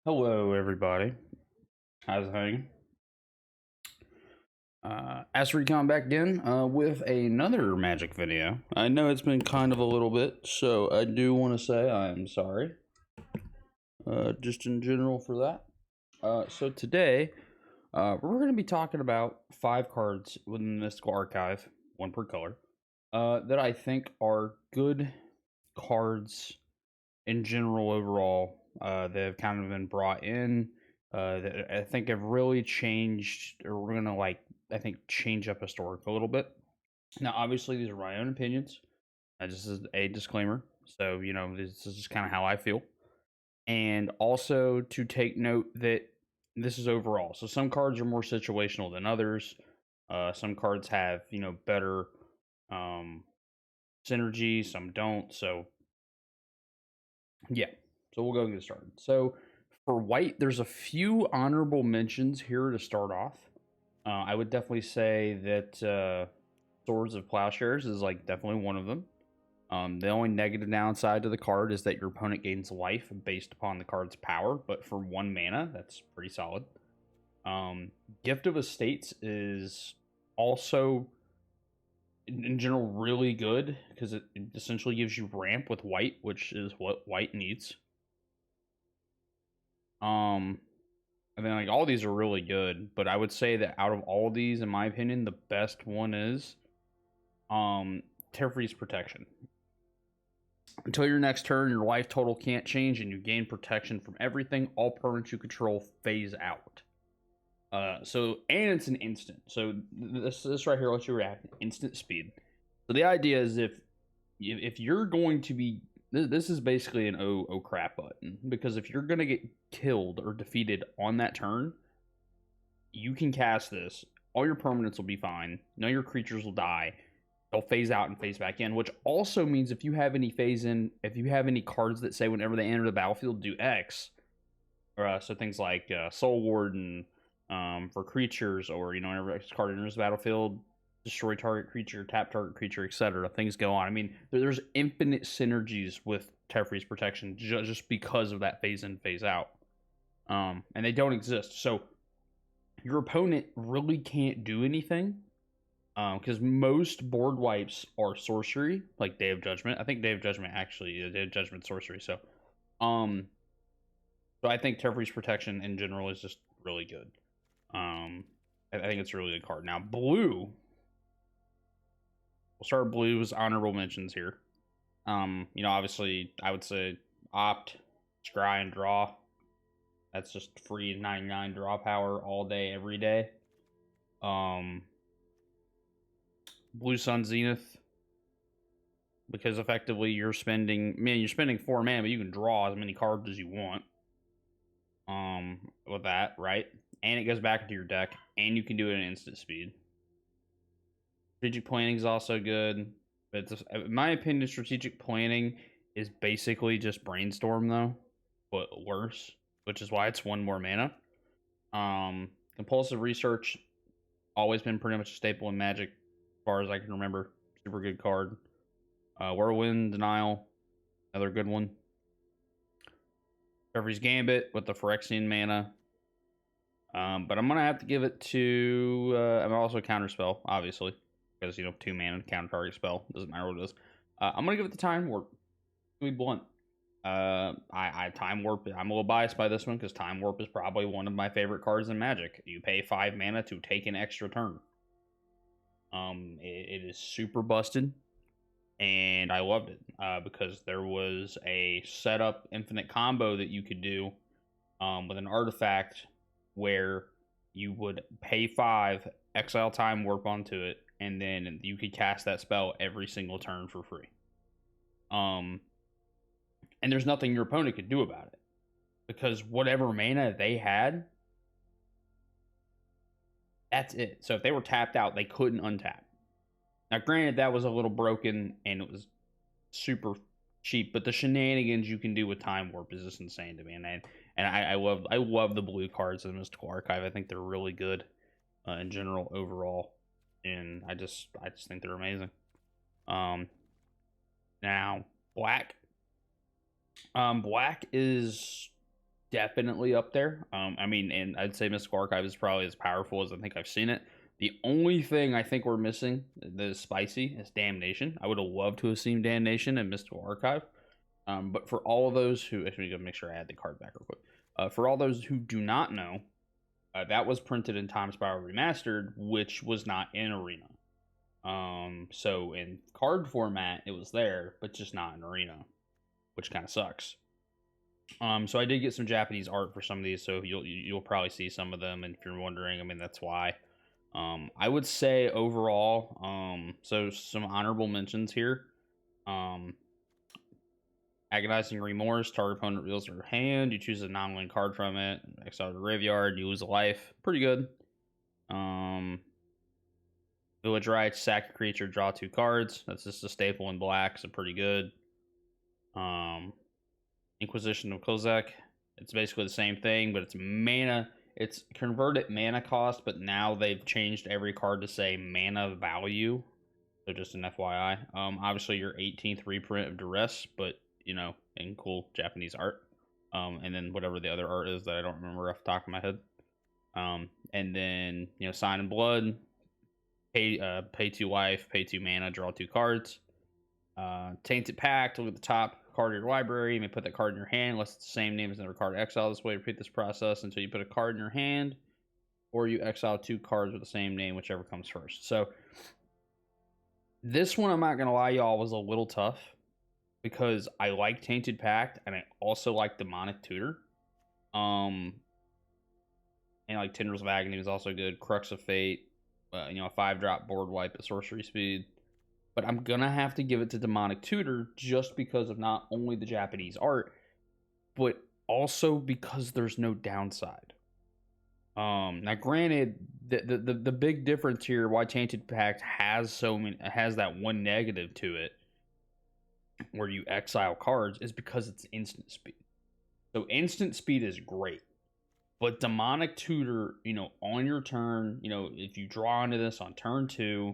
Hello, everybody. How's it hanging? Recon back again with another Magic video. I know it's been kind of a little bit, so I do want to say I am sorry. Just in general for that. So today, we're going to be talking about 5 cards within the Mystical Archive, one per color, that I think are good cards in general overall. That have kind of been brought in that I think have really changed, or we're gonna I think change up Historic a little bit. Now, obviously, these are my own opinions. Just as a disclaimer, so this is just kind of how I feel, and also to take note that this is overall. So some cards are more situational than others. Some cards have better um, synergy, some don't. So yeah, so we'll go and get started. So for white, there's a few honorable mentions here to start off. I would definitely say that Swords of Plowshares is definitely one of them. The only negative downside to the card is that your opponent gains life based upon the card's power, but for 1 mana, that's pretty solid. Gift of Estates is also in general really good because it essentially gives you ramp with white, which is what white needs. And then all these are really good, but I would say that out of all of these, in my opinion, the best one is Tear Protection. Until your next turn, your life total can't change, and you gain protection from everything. All permanents you control phase out. And it's an instant. So this right here lets you react instant speed. So the idea is if you're going to be, this is basically an oh crap button, because if you're going to get killed or defeated on that turn, you can cast this. All your permanents will be fine. None of your creatures will die. They'll phase out and phase back in, which also means if you have any cards that say whenever they enter the battlefield do X, so things like Soul Warden for creatures, or whenever X card enters the battlefield, destroy target creature, tap target creature, etc. Things go on. I mean, there's infinite synergies with Teferi's Protection just because of that phase in, phase out. And they don't exist. So your opponent really can't do anything. Because most board wipes are sorcery, like Day of Judgment. I think Day of Judgment actually, Day of Judgment sorcery. So I think Teferi's Protection in general is just really good. I think it's a really good card. Now, blue. We'll start with blue's honorable mentions here. Obviously, I would say opt, scry, and draw. That's just free 99 draw power all day, every day. Blue Sun Zenith, because effectively you're spending 4 mana, but you can draw as many cards as you want. With that, right? And it goes back into your deck, and you can do it at instant speed. Strategic planning is also good, but in my opinion, strategic planning is basically just brainstorm though, but worse, which is why it's 1 more mana. Compulsive research, always been pretty much a staple in Magic, as far as I can remember. Super good card. Whirlwind Denial, another good one. Jeffrey's Gambit with the Phyrexian mana. But I'm gonna have to give it to. I'm also Counterspell, obviously, because 2 mana counter target spell, doesn't matter what it is. I'm gonna give it to Time Warp. To be blunt, I Time Warp. I'm a little biased by this one because Time Warp is probably one of my favorite cards in Magic. You pay 5 mana to take an extra turn. It is super busted, and I loved it because there was a setup infinite combo that you could do with an artifact where you would pay 5, exile Time Warp onto it, and then you could cast that spell every single turn for free. And there's nothing your opponent could do about it, because whatever mana they had, that's it. So if they were tapped out, they couldn't untap. Now, granted, that was a little broken and it was super cheap, but the shenanigans you can do with Time Warp is just insane to me. And I love the blue cards in the Mystical Archive. I think they're really good in general overall, and I just think they're amazing. Now black. Black is definitely up there. I mean, and I'd say Mystical Archive is probably as powerful as I think I've seen it. The only thing I think we're missing that is spicy is Damnation. I would have loved to have seen Damnation and Mystical Archive. But for all of those who, actually, gonna make sure I add the card back real quick. For all those who do not know, that was printed in Time Spiral Remastered, which was not in Arena. So in card format, it was there, but just not in Arena, which kind of sucks. So I did get some Japanese art for some of these, so you'll probably see some of them, and if you're wondering, I mean, that's why. I would say overall, so some honorable mentions here. Agonizing Remorse, target opponent reveals their hand, you choose a non-land card from it, exile the graveyard, you lose a life. Pretty good. Village Rites, sack a creature, draw 2 cards. That's just a staple in black, so pretty good. Inquisition of Kozak. It's basically the same thing, but it's mana. It's converted mana cost, but now they've changed every card to say mana value. So just an FYI. Obviously your 18th reprint of Duress, but you know, in cool Japanese art. And then whatever the other art is that I don't remember off the top of my head. And then, you know, Sign in Blood, pay 2 life, pay 2 mana, draw 2 cards. Tainted Pact, look at the top card of your library. You may put that card in your hand unless it's the same name as another card. Exile this way. Repeat this process until you put a card in your hand, or you exile 2 cards with the same name, whichever comes first. So this one, I'm not gonna lie, y'all, was a little tough because I like Tainted Pact and I also like Demonic Tutor. And like Tendrils of Agony is also good. Crux of Fate, you know, a 5-drop board wipe at sorcery speed. But I'm gonna have to give it to Demonic Tutor just because of not only the Japanese art, but also because there's no downside. Now granted, the big difference here, why Tainted Pact has that one negative to it, where you exile cards, is because it's instant speed. So instant speed is great. But Demonic Tutor, you know, on your turn, you know, if you draw into this on turn 2,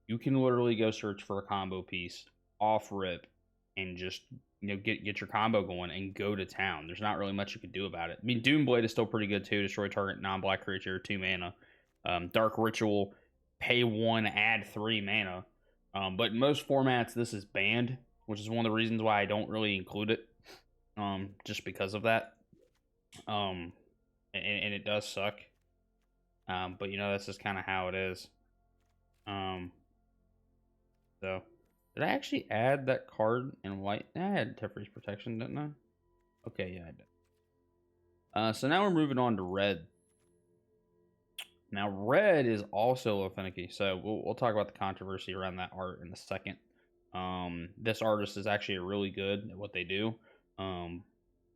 you can literally go search for a combo piece, off rip, and just, you know, get your combo going and go to town. There's not really much you can do about it. I mean, Doomblade is still pretty good too. Destroy target non-black creature, 2 mana. Dark Ritual, pay 1, add 3 mana. But in most formats, this is banned, which is one of the reasons why I don't really include it. Just because of that. And it does suck. But you know, that's just kind of how it is. So, did I actually add that card in white? I had Teferi's Protection, didn't I? Okay, yeah, I did. So now we're moving on to red. Now, red is also a little finicky, so we'll talk about the controversy around that art in a second. This artist is actually really good at what they do.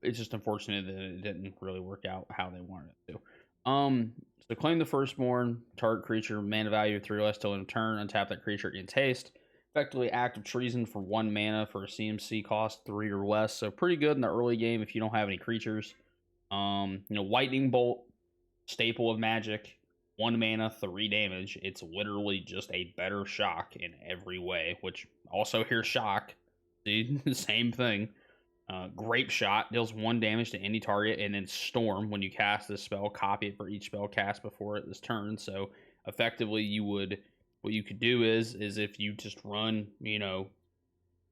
It's just unfortunate that it didn't really work out how they wanted it to. So claim the Firstborn, target creature, mana value of 3 or less till end of turn, untap that creature in haste. Effectively act of treason for 1 mana for a CMC cost 3 or less. So pretty good in the early game if you don't have any creatures. You know, Lightning Bolt, staple of Magic, 1 mana, 3 damage. It's literally just a better shock in every way, which also here shock. See, same thing. Grape Shot deals 1 damage to any target, and then Storm, when you cast this spell, copy it for each spell cast before it this turn. So effectively, what you could do is if you just run, you know,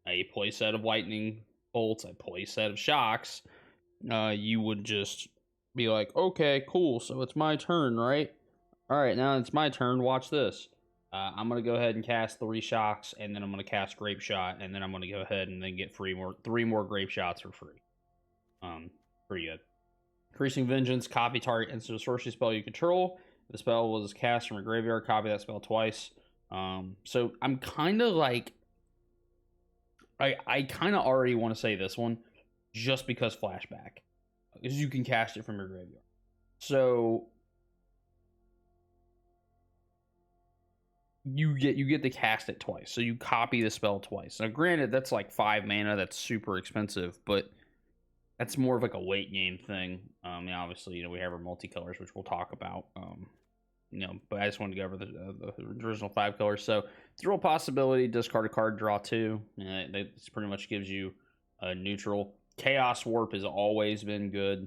a playset of Lightning Bolts, a playset of Shocks, you would just be like, okay, cool, so it's my turn, right? All right, now it's my turn. Watch this. I'm going to go ahead and cast 3 Shocks, and then I'm going to cast Grape Shot, and then I'm going to go ahead and then get 3 more Grape Shots for free. Pretty good. Increasing Vengeance, copy target instant sorcery spell you control. If the spell was cast from a graveyard, copy that spell twice. So I'm kind of like, I kind of already want to say this one, just because flashback, because you can cast it from your graveyard. So you get to cast it twice. So you copy the spell twice. Now, granted, that's like 5 mana. That's super expensive, but that's more of like a late game thing. And obviously, you know, we have our multicolors, which we'll talk about. You know, but I just wanted to go over the original 5 colors. So it's a real possibility. Discard a card, draw 2. This pretty much gives you a neutral. Chaos Warp has always been good.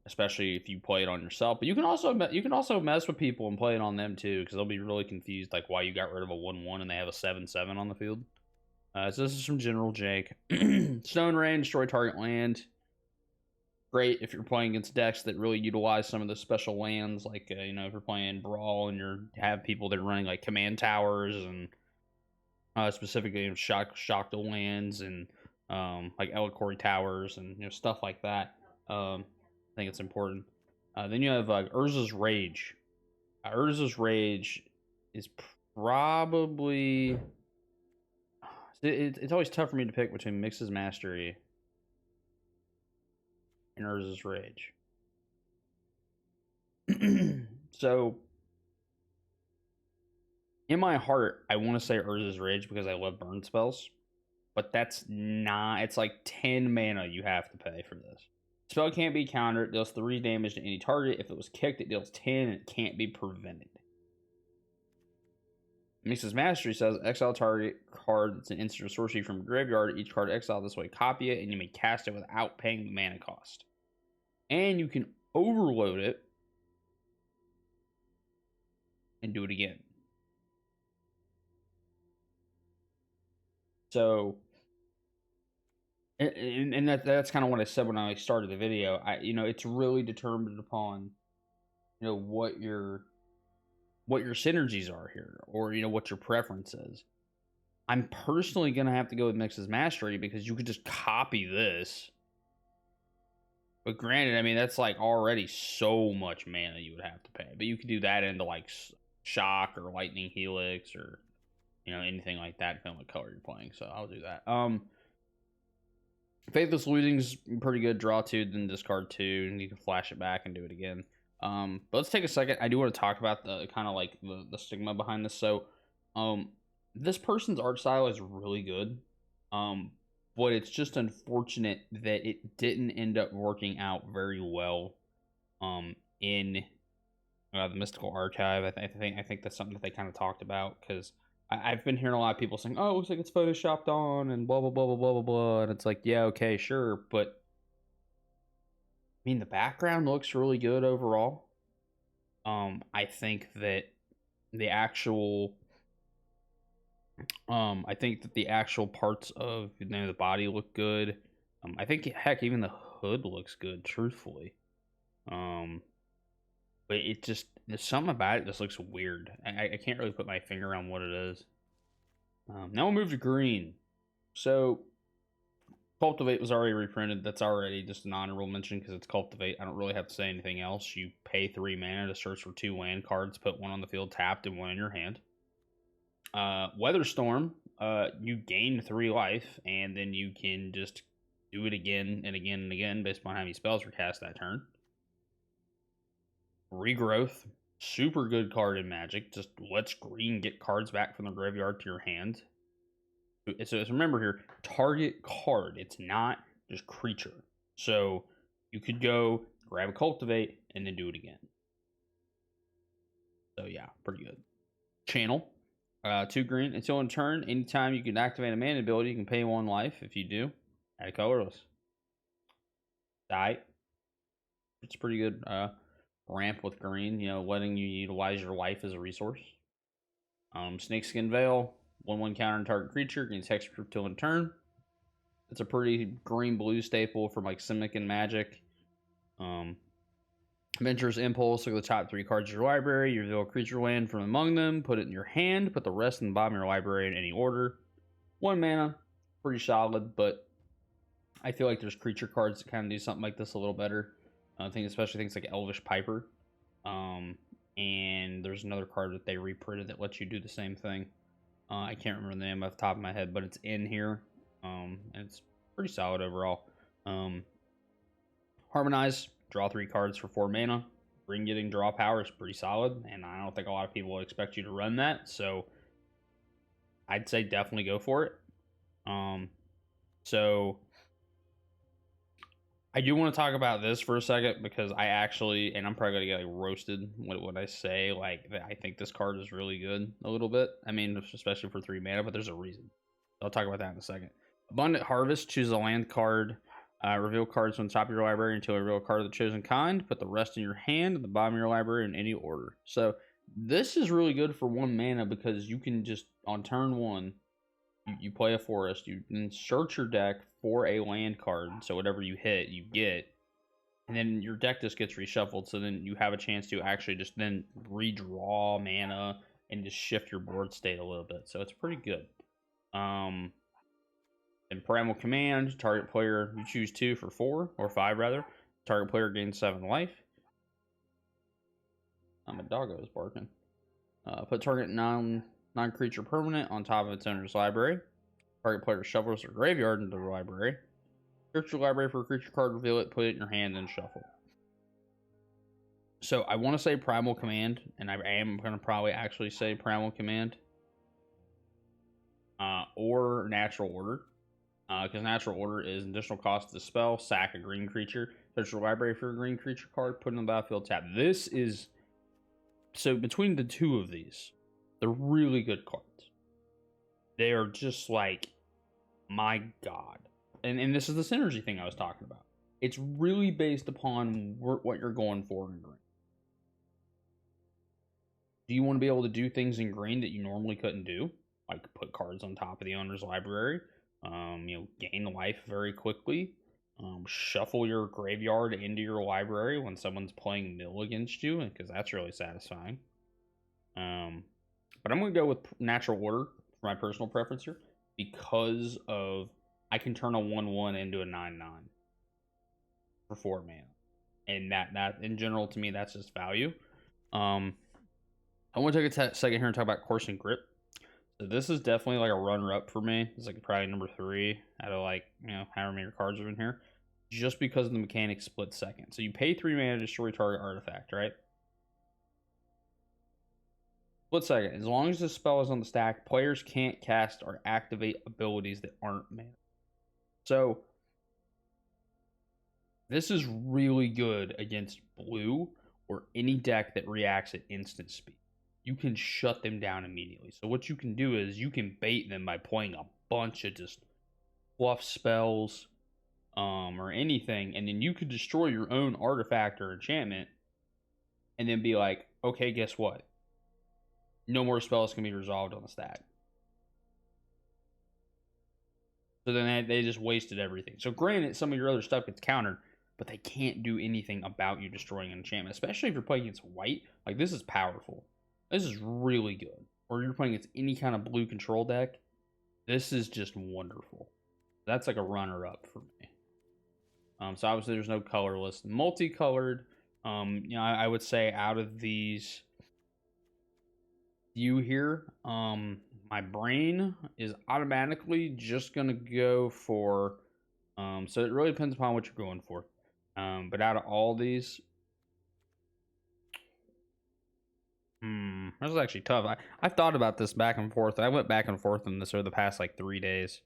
Especially if you play it on yourself. But you can also mess with people and play it on them too, because they'll be really confused like why you got rid of a 1/1 and they have a 7/7 on the field. So this is from General Jake. Stone Rain, destroy target land. Great if you're playing against decks that really utilize some of the special lands, like you know, if you're playing Brawl and you have people that are running like command towers and specifically you know, shock the lands and like Elicory towers and you know stuff like that. I think it's important. Then you have Urza's Rage. Urza's Rage is probably it's always tough for me to pick between Mix's Mastery and Urza's Rage. So, in my heart, I want to say Urza's Rage because I love burn spells. But that's not... It's like 10 mana you have to pay for this. Spell can't be countered. It deals 3 damage to any target. If it was kicked, it deals 10 and it can't be prevented. Mix's Mastery says, exile target card that's an instant or sorcery from graveyard. Each card exiled this way, copy it, and you may cast it without paying the mana cost. And you can overload it and do it again. So, and that's kind of what I said when I started the video. You know, it's really determined upon, you know, what your synergies are here, or you know what your preference is. I'm personally gonna have to go with Mix's Mastery because you could just copy this. But granted, I mean that's like already so much mana you would have to pay. But you could do that into like Shock or Lightning Helix or you know anything like that, depending on what color you're playing. So I'll do that. Faithless Looting's pretty good. Draw 2, then discard 2, and you can flash it back and do it again. But let's take a second. I do want to talk about the kind of like the stigma behind this. So, this person's art style is really good. But it's just unfortunate that it didn't end up working out very well. In the Mystical Archive, I think that's something that they kind of talked about because I've been hearing a lot of people saying, "Oh, it looks like it's photoshopped on," and blah blah blah blah blah blah blah, and it's like, yeah, okay, sure, but I mean, the background looks really good overall. I think that the actual, I think that the actual parts of you know the body look good. I think heck, even the hood looks good, truthfully. But it just there's something about it just looks weird. I can't really put my finger on what it is. Now we'll move to green. So Cultivate was already reprinted. That's already just an honorable mention because it's Cultivate. I don't really have to say anything else. You pay 3 mana to search for 2 land cards, put 1 on the field tapped and 1 in your hand. Weatherstorm, you gain 3 life, and then you can just do it again and again and again based upon how many spells were cast that turn. Regrowth, super good card in Magic. Just lets green get cards back from the graveyard to your hand. So remember here, target card. It's not just creature. So you could go grab a Cultivate and then do it again. So yeah, pretty good. Channel, 2 green. Until in turn, anytime you can activate a mana ability, you can pay 1 life. If you do, add colorless. Die. It's pretty good. Ramp with green, you know, letting you utilize your life as a resource. Snakeskin Veil, 1/1 counter target creature, gains hexproof till in turn. It's a pretty green-blue staple from like Simic and Magic. Adventurous Impulse, look at the top 3 cards of your library, you reveal a creature land from among them, put it in your hand, put the rest in the bottom of your library in any order. 1 mana, pretty solid, but I feel like there's creature cards that kind of do something like this a little better. I think especially things like Elvish Piper. And there's another card that they reprinted that lets you do the same thing. I can't remember the name off the top of my head, but it's in here. And it's pretty solid overall. Harmonize, draw 3 cards for 4 mana. Ring getting draw power is pretty solid, and I don't think a lot of people would expect you to run that, so I'd say definitely go for it. So I do want to talk about this for a second because I actually, and I'm probably going to get like roasted when I say like I think this card is really good a little bit. I mean, especially for 3 mana, but there's a reason. I'll talk about that in a second. Abundant Harvest, choose a land card Reveal cards on top of your library until you reveal a card of the chosen kind. Put the rest in your hand at the bottom of your library in any order. So this is really good for 1 mana because you can just, on turn 1, you play a forest, you then search your deck for a land card, so whatever you hit, you get, and then your deck just gets reshuffled, so then you have a chance to actually just then redraw mana and just shift your board state a little bit, so it's pretty good. In Primal Command, target player, you choose 2 for 4, or 5 rather. Target player gains 7 life. My doggo is barking. Put target non-creature permanent on top of its owner's library. Target player shuffles their graveyard into the library. Search your library for a creature card, reveal it, put it in your hand, then shuffle. So I want to say Primal Command, and I am going to probably actually say Primal Command. Or Natural Order. Because Natural Order is an additional cost to the spell, sack a green creature, search your library for a green creature card, put it in the battlefield, tap. This is, so between the two of these, they're really good cards. They are just like, my god. And this is the synergy thing I was talking about. It's really based upon what you're going for in green. Do you want to be able to do things in green that you normally couldn't do? Like put cards on top of the owner's library. Gain life very quickly. Shuffle your graveyard into your library when someone's playing mill against you, because that's really satisfying. But I'm going to go with Natural Order for my personal preference here, because of I can turn a 1/1 into a 9/9 for 4 mana, and that in general to me that's just value. I want to take a second here and talk about Coursing Grip. So this is definitely like a runner-up for me. It's like probably number 3 out of like, however many cards are in here. Just because of the mechanic split second. So you pay 3 mana to destroy target artifact, right? Split second. As long as the spell is on the stack, players can't cast or activate abilities that aren't mana. So this is really good against blue or any deck that reacts at instant speed. You can shut them down immediately. So what you can do is you can bait them by playing a bunch of just fluff spells or anything, and then you could destroy your own artifact or enchantment and then be like, okay, guess what? No more spells can be resolved on the stack. So then they just wasted everything. So granted, some of your other stuff gets countered, but they can't do anything about you destroying an enchantment, especially if you're playing against white. Like, this is powerful. This is really good. Or you're playing against any kind of blue control deck. This is just wonderful. That's like a runner-up for me. So obviously there's no colorless. Multicolored, I would say out of these few here, my brain is automatically just going to go for, so it really depends upon what you're going for. But out of all these, this is actually tough. I thought about this back and forth. I went back and forth on this over the past like 3 days.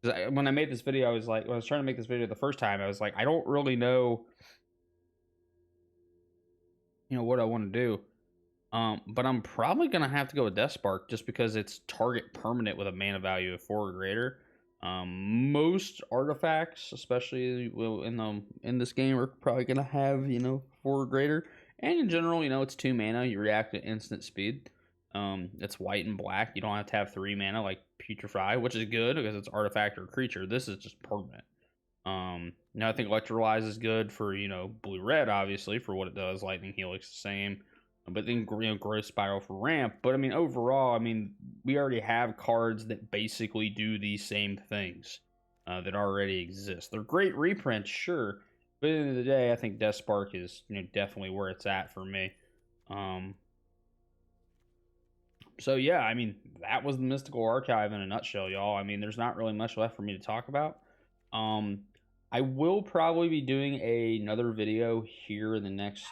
When I made this video, I was like, when I was trying to make this video the first time, I was like, I don't really know, what I want to do. But I'm probably gonna have to go with Death Spark just because it's target permanent with a mana value of 4 or greater. Most artifacts, especially in this game, are probably gonna have 4 or greater. And in general, it's 2 mana. You react at instant speed. It's white and black. You don't have to have 3 mana like Putrefy, which is good because it's artifact or creature. This is just permanent. I think Electrolyze is good for blue-red, obviously, for what it does. Lightning Helix the same. But then Growth Spiral for ramp. But overall, we already have cards that basically do these same things that already exist. They're great reprints, sure. But at the end of the day, I think Death Spark is definitely where it's at for me. So yeah, that was the Mystical Archive in a nutshell, y'all. There's not really much left for me to talk about. I will probably be doing another video here in the next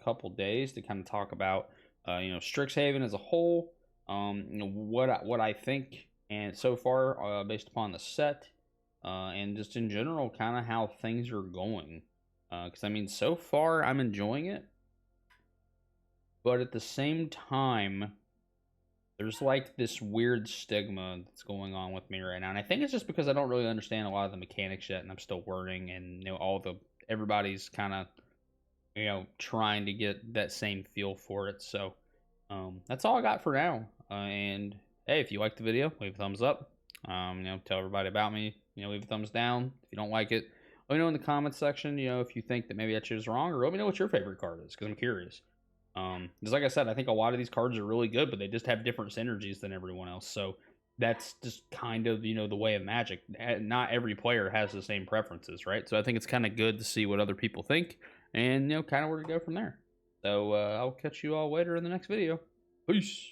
couple days to kind of talk about Strixhaven as a whole, what I think, and so far based upon the set, and just in general kind of how things are going, because so far I'm enjoying it, but at the same time There's like this weird stigma that's going on with me right now, and I think it's just because I don't really understand a lot of the mechanics yet, and I'm still learning, and everybody's kind of trying to get that same feel for it. So that's all I got for now. And hey, if you like the video, leave a thumbs up. Tell everybody about me. Leave a thumbs down if you don't like it. Let me know in the comments section. If you think that maybe I chose wrong, or let me know what your favorite card is, because I'm curious. Because like I said, I think a lot of these cards are really good, but they just have different synergies than everyone else. So that's just kind of the way of Magic. Not every player has the same preferences, right? So I think it's kind of good to see what other people think, and kind of where to go from there. So I'll catch you all later in the next video. Peace.